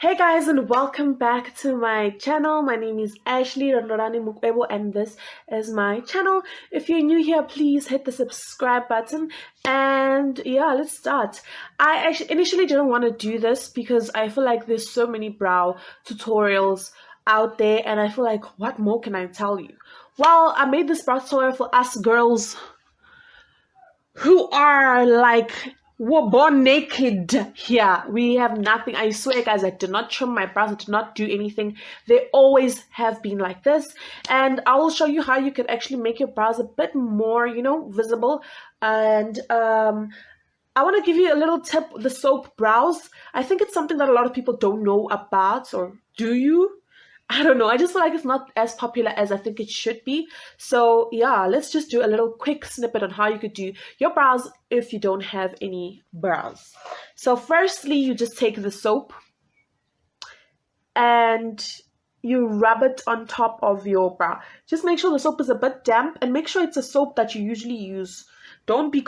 Hey guys, and welcome back to my channel. My name is Ashley Rondorani Mukwebo, and this is my channel. If you're new here, please hit the subscribe button. And yeah, let's start. I actually initially didn't want to do this because I feel like there's so many brow tutorials out there, and I feel like, what more can I tell you? Well, I made this brow tutorial for us girls who are like, we're born naked here. We have nothing. I swear, guys, I did not trim my brows. I did not do anything. They always have been like this. And I will show you how you can actually make your brows a bit more, visible. And I want to give you a little tip. The soap brows, I think it's something that a lot of people don't know about. Or do you? I don't know. I just feel like it's not as popular as I think it should be. So yeah, let's just do a little quick snippet on how you could do your brows if you don't have any brows. So firstly, you just take the soap and you rub it on top of your brow. Just make sure the soap is a bit damp and make sure it's a soap that you usually use. Don't be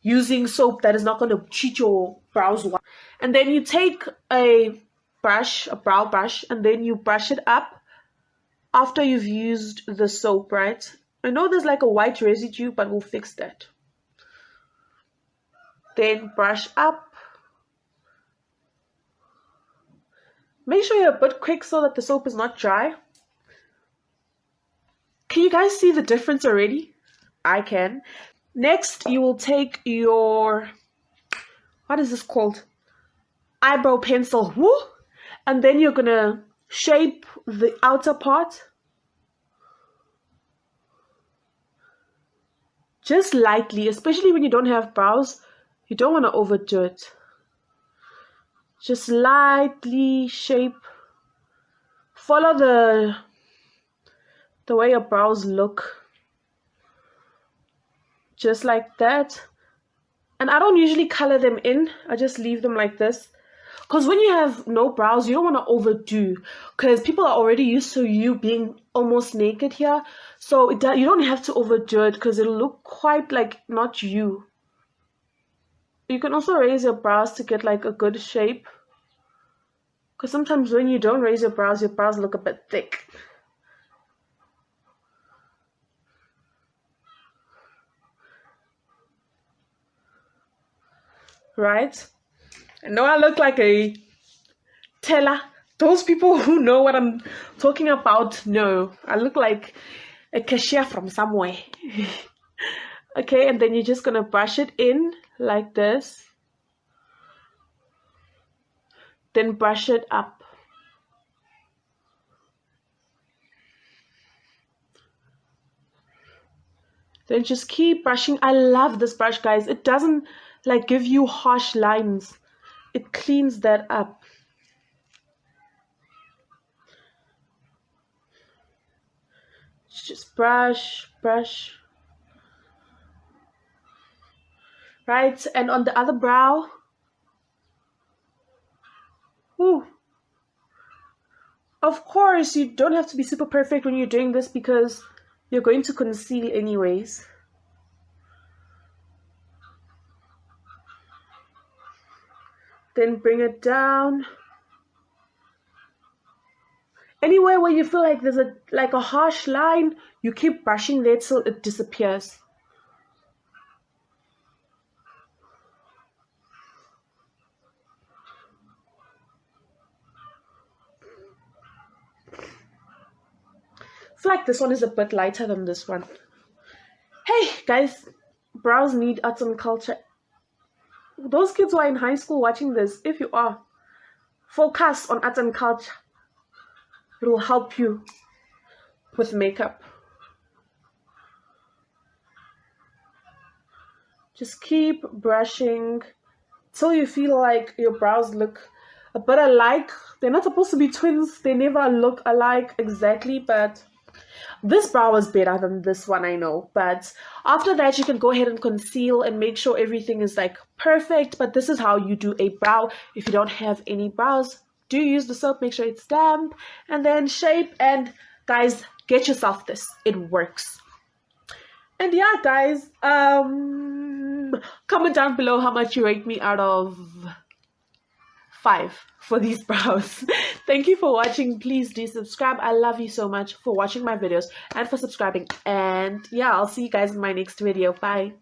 using soap that is not going to cheat your brows. And then you take a brow brush, and then you brush it up after you've used the soap, right? I know there's like a white residue, but we'll fix that. Then brush up. Make sure you're a bit quick so that the soap is not dry. Can you guys see the difference already? I can. Next, you will take your, what is this called? Eyebrow pencil. Woo! And then you're gonna shape the outer part just lightly, especially when you don't have brows. You don't want to overdo it. Just lightly shape. Follow the way your brows look. Just like that. And I don't usually color them in. I just leave them like this. Because when you have no brows, you don't want to overdo. Because people are already used to you being almost naked here. So you don't have to overdo it because it'll look quite like not you. You can also raise your brows to get like a good shape. Because sometimes when you don't raise your brows look a bit thick. Right? I know I look like a teller. Those people who know what I'm talking about know. I look like a cashier from somewhere. Okay, and then you're just gonna brush it in like this. Then brush it up. Then just keep brushing. I love this brush, guys. It doesn't like give you harsh lines. It cleans that up. Just brush. Right, and on the other brow. Ooh. Of course, you don't have to be super perfect when you're doing this because you're going to conceal anyways. Then bring it down. Anywhere where you feel like there's a harsh line, you keep brushing there till it disappears. I feel like this one is a bit lighter than this one. Hey guys, brows need arts and culture. Those kids who are in high school watching this, if you are, focus on arts and culture. It will help you with makeup. Just keep brushing till you feel like your brows look a bit alike. They're not supposed to be twins. They never look alike exactly, but this brow is better than this one, I know. But after that, you can go ahead and conceal and make sure everything is like perfect. But this is how you do a brow if you don't have any brows. Do use the soap, make sure it's damp, and then shape. And guys, get yourself this. It works. And yeah, guys, comment down below how much you rate me out of 5 for these brows. Thank you for watching. Please do subscribe. I love you so much for watching my videos and for subscribing. And yeah, I'll see you guys in my next video. Bye.